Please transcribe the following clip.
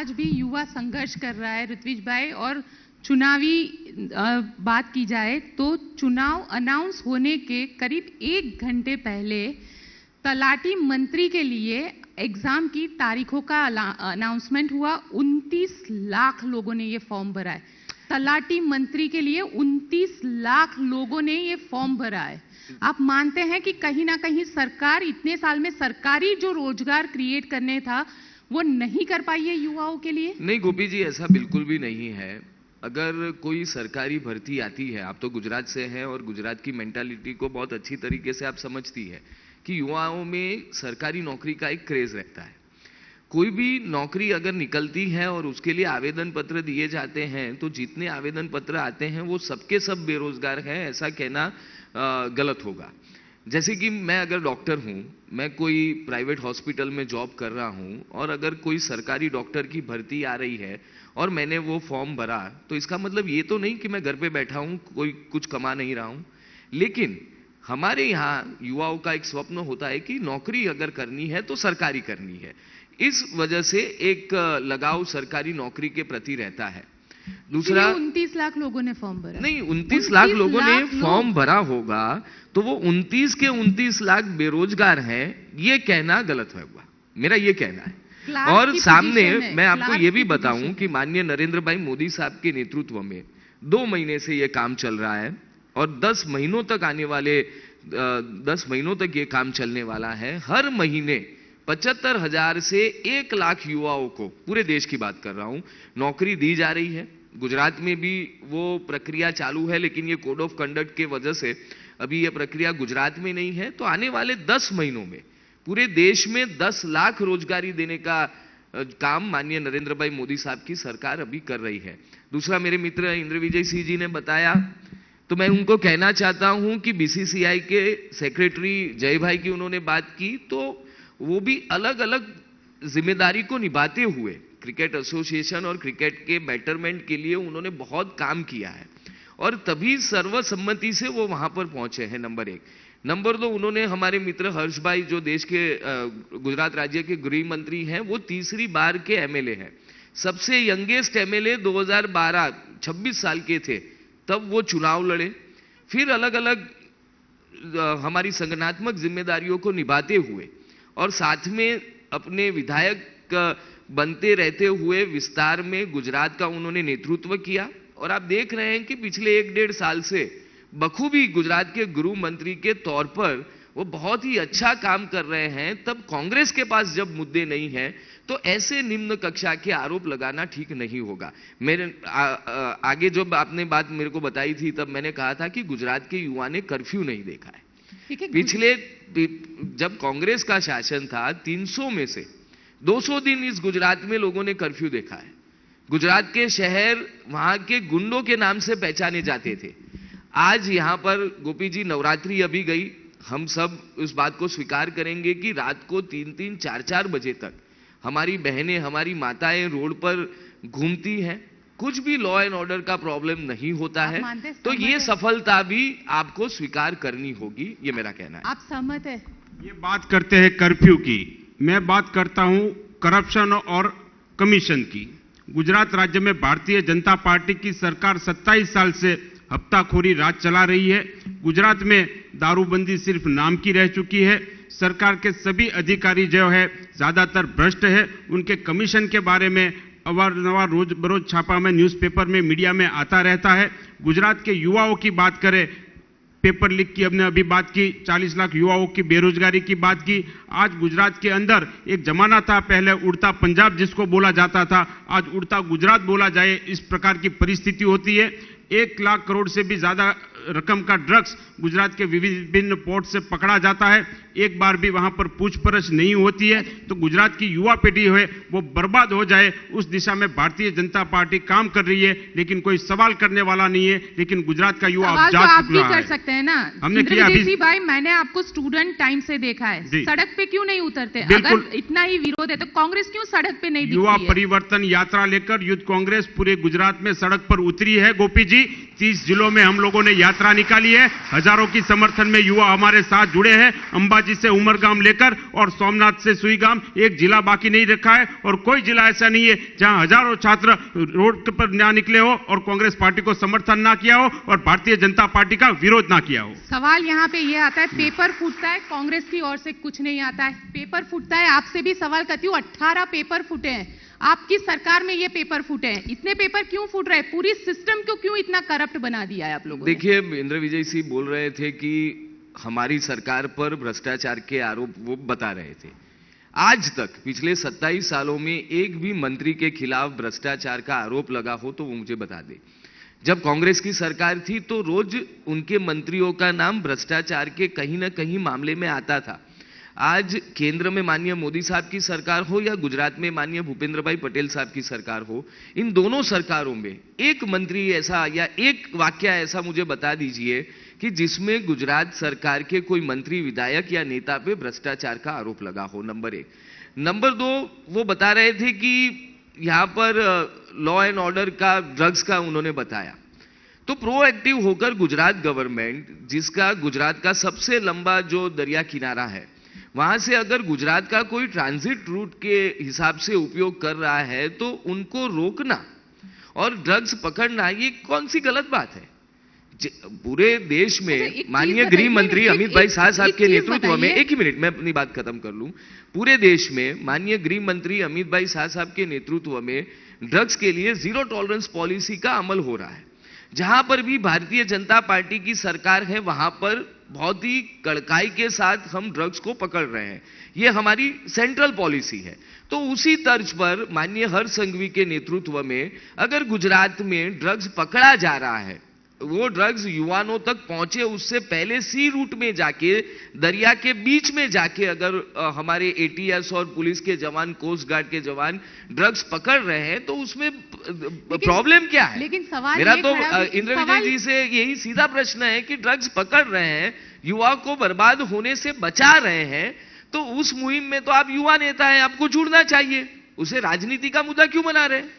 आज भी युवा संघर्ष कर रहा है ऋत्विज भाई। और चुनावी बात की जाए तो चुनाव अनाउंस होने के करीब 1 घंटे पहले तलाटी मंत्री के लिए एग्जाम की तारीखों का अनाउंसमेंट हुआ। 29 लाख लोगों ने ये फॉर्म भरा है। तलाटी मंत्री के लिए 29 लाख लोगों ने ये फॉर्म भरा है। आप मानते हैं कि कहीं ना कहीं सरकार इतने साल में सरकारी जो रोजगार क्रिएट करने था वो नहीं कर पाई है युवाओं के लिए? नहीं गोपी जी, ऐसा बिल्कुल भी नहीं है। अगर कोई सरकारी भर्ती आती है, आप तो गुजरात से हैं और गुजरात की मेंटालिटी को बहुत अच्छी तरीके से आप समझती है कि युवाओं में सरकारी नौकरी का एक क्रेज रहता है। कोई भी नौकरी अगर निकलती है और उसके लिए आवेदन पत्र दिए जाते हैं तो जितने आवेदन पत्र आते हैं वो सबके सब बेरोजगार हैं, ऐसा कहना गलत होगा। जैसे कि मैं अगर डॉक्टर हूं, मैं कोई प्राइवेट हॉस्पिटल में जॉब कर रहा हूं और अगर कोई सरकारी डॉक्टर की भर्ती आ रही है और मैंने वो फॉर्म भरा, तो इसका मतलब ये तो नहीं कि मैं घर पे बैठा हूं, कोई कुछ कमा नहीं रहा हूं। लेकिन हमारे यहाँ युवाओं का एक स्वप्न होता है कि नौकरी अगर करनी है तो सरकारी करनी है। इस वजह से एक लगाव सरकारी नौकरी के प्रति रहता है। दूसरा, 29 लाख लोगों ने फॉर्म भरा नहीं, 29 लाख लोगों ने फॉर्म भरा होगा तो वो 29 के 29 लाख बेरोजगार हैं, ये कहना गलत होगा, मेरा ये कहना है। और सामने मैं आपको ये भी बताऊं कि माननीय नरेंद्र भाई मोदी साहब के नेतृत्व में 2 महीने से ये काम चल रहा है और 10 महीनों तक आने वाले 10 महीनों तक ये काम चलने वाला है। हर महीने 75,000 से 1 लाख युवाओं को, पूरे देश की बात कर रहा हूं, नौकरी दी जा रही है। गुजरात में भी वो प्रक्रिया चालू है, लेकिन ये कोड ऑफ कंडक्ट के वजह से अभी ये प्रक्रिया गुजरात में नहीं है। तो आने वाले 10 महीनों में पूरे देश में 10 लाख रोजगारी देने का काम माननीय नरेंद्र भाई मोदी साहब की सरकार अभी कर रही है। दूसरा, मेरे मित्र इंद्र विजय सिंह जी ने बताया, तो मैं उनको कहना चाहता हूं कि बीसीसीआई के सेक्रेटरी जय भाई की उन्होंने बात की, तो वो भी अलग अलग जिम्मेदारी को निभाते हुए क्रिकेट एसोसिएशन और क्रिकेट के बेटरमेंट के लिए उन्होंने बहुत काम किया है और तभी सर्वसम्मति से वो वहां पर पहुंचे हैं। नंबर 1। नंबर 2, उन्होंने हमारे मित्र हर्ष भाई जो देश के गुजरात राज्य के गृह मंत्री हैं, वो तीसरी बार के एमएलए हैं। सबसे यंगेस्ट एमएलए 2012 26 साल के थे तब वो चुनाव लड़े। फिर अलग अलग हमारी संगठनात्मक जिम्मेदारियों को निभाते हुए और साथ में अपने विधायक बनते रहते हुए विस्तार में गुजरात का उन्होंने नेतृत्व किया। और आप देख रहे हैं कि पिछले 1-1.5 साल से बखूबी गुजरात के गृह मंत्री के तौर पर वो बहुत ही अच्छा काम कर रहे हैं। तब कांग्रेस के पास जब मुद्दे नहीं हैं तो ऐसे निम्न कक्षा के आरोप लगाना ठीक नहीं होगा। मेरे आगे जब आपने बात मेरे को बताई थी तब मैंने कहा था कि गुजरात के युवा ने कर्फ्यू नहीं देखा है। पिछले जब कांग्रेस का शासन था 300 में से 200 दिन इस गुजरात में लोगों ने कर्फ्यू देखा है। गुजरात के शहर वहां के गुंडों के नाम से पहचाने जाते थे। आज यहां पर गोपी जी नवरात्रि अभी गई, हम सब उस बात को स्वीकार करेंगे कि रात को 3-3, 4-4 बजे तक हमारी बहनें, हमारी माताएं रोड पर घूमती हैं, कुछ भी लॉ एंड ऑर्डर का प्रॉब्लम नहीं होता है। तो ये सफलता भी आपको स्वीकार करनी होगी, ये मेरा कहना है। आप सहमत है? ये बात करते हैं कर्फ्यू की, मैं बात करता हूं करप्शन और कमीशन की। गुजरात राज्य में भारतीय जनता पार्टी की सरकार 27 साल से हफ्ताखोरी राज चला रही है। गुजरात में दारूबंदी सिर्फ नाम की रह चुकी है। सरकार के सभी अधिकारी जो है ज्यादातर भ्रष्ट है। उनके कमीशन के बारे में अवारनवार रोज बरोज छापा में, न्यूज़पेपर में, मीडिया में आता रहता है। गुजरात के युवाओं की बात करें, पेपर लीक की हमने अभी बात की, 40 लाख युवाओं की बेरोजगारी की बात की। आज गुजरात के अंदर एक जमाना था, पहले उड़ता पंजाब जिसको बोला जाता था, आज उड़ता गुजरात बोला जाए, इस प्रकार की परिस्थिति होती है। 1 लाख करोड़ से भी ज्यादा रकम का ड्रग्स गुजरात के विभिन्न पोर्ट से पकड़ा जाता है। एक बार भी वहां पर पूछपरछ नहीं होती है। तो गुजरात की युवा पीढ़ी है वो बर्बाद हो जाए, उस दिशा में भारतीय जनता पार्टी काम कर रही है, लेकिन कोई सवाल करने वाला नहीं है। लेकिन गुजरात का युवा अब जाग आप भी कर सकते हैं ना। हमने किया अभी। भाई, मैंने आपको स्टूडेंट टाइम से देखा है, सड़क पे क्यों नहीं उतरते? अगर इतना ही विरोध है तो कांग्रेस क्यों सड़क पे नहीं दिखती है? युवा परिवर्तन यात्रा लेकर यूथ कांग्रेस पूरे गुजरात में सड़क पर उतरी है। गोपी जी, 30 जिलों में हम लोगों ने यात्रा निकाली है। हजारों की समर्थन में युवा हमारे साथ जुड़े हैं। अंबाजी से उमरगाम लेकर और सोमनाथ से सुईगाम एक जिला बाकी नहीं रखा है और कोई जिला ऐसा नहीं है जहां हजारों छात्र रोड पर ना निकले हो और कांग्रेस पार्टी को समर्थन ना किया हो और भारतीय जनता पार्टी का विरोध ना किया हो। सवाल यहाँ पे ये आता है, पेपर फूटता है, कांग्रेस की ओर से कुछ नहीं आता है, पेपर फूटता है। आपसे भी सवाल करती हूँ, 18 पेपर फूटे हैं आपकी सरकार में, ये पेपर फूटे हैं। इतने पेपर क्यों फूट रहे हैं? पूरी सिस्टम को क्यों इतना करप्ट बना दिया है आप लोगों ने? देखिए, इंद्र विजय सिंह बोल रहे थे कि हमारी सरकार पर भ्रष्टाचार के आरोप वो बता रहे थे। आज तक पिछले 27 सालों में एक भी मंत्री के खिलाफ भ्रष्टाचार का आरोप लगा हो तो वो मुझे बता दे। जब कांग्रेस की सरकार थी तो रोज उनके मंत्रियों का नाम भ्रष्टाचार के कहीं ना कहीं मामले में आता था। आज केंद्र में माननीय मोदी साहब की सरकार हो या गुजरात में माननीय भूपेंद्र भाई पटेल साहब की सरकार हो, इन दोनों सरकारों में एक मंत्री ऐसा या एक वाकया ऐसा मुझे बता दीजिए कि जिसमें गुजरात सरकार के कोई मंत्री, विधायक या नेता पे भ्रष्टाचार का आरोप लगा हो। नंबर 1। नंबर 2, वो बता रहे थे कि यहां पर लॉ एंड ऑर्डर का, ड्रग्स का उन्होंने बताया। तो प्रोएक्टिव होकर गुजरात गवर्नमेंट, जिसका गुजरात का सबसे लंबा जो दरिया किनारा है, वहां से अगर गुजरात का कोई ट्रांजिट रूट के हिसाब से उपयोग कर रहा है तो उनको रोकना और ड्रग्स पकड़ना, ये कौन सी गलत बात है? पूरे देश में माननीय गृह मंत्री अमित भाई शाह साहब के नेतृत्व में, एक ही मिनट मैं अपनी बात खत्म कर लूं, पूरे देश में माननीय गृह मंत्री अमित भाई शाह साहब के नेतृत्व में ड्रग्स के लिए जीरो टॉलरेंस पॉलिसी का अमल हो रहा है। जहां पर भी भारतीय जनता पार्टी की सरकार है वहां पर बहुत ही कड़काई के साथ हम ड्रग्स को पकड़ रहे हैं। ये हमारी सेंट्रल पॉलिसी है। तो उसी तर्ज पर माननीय हर्ष संघवी के नेतृत्व में अगर गुजरात में ड्रग्स पकड़ा जा रहा है, वो ड्रग्स युवाओं तक पहुंचे उससे पहले सी रूट में जाके, दरिया के बीच में जाके अगर हमारे एटीएस और पुलिस के जवान, कोस्ट गार्ड के जवान ड्रग्स पकड़ रहे हैं तो उसमें प्रॉब्लम क्या है? लेकिन सवाल मेरा तो इंद्र विजय जी से यही सीधा प्रश्न है कि ड्रग्स पकड़ रहे हैं, युवा को बर्बाद होने से बचा रहे हैं, तो उस मुहिम में तो आप युवा नेता हैं, आपको जुड़ना चाहिए। उसे राजनीति का मुद्दा क्यों बना रहे हैं?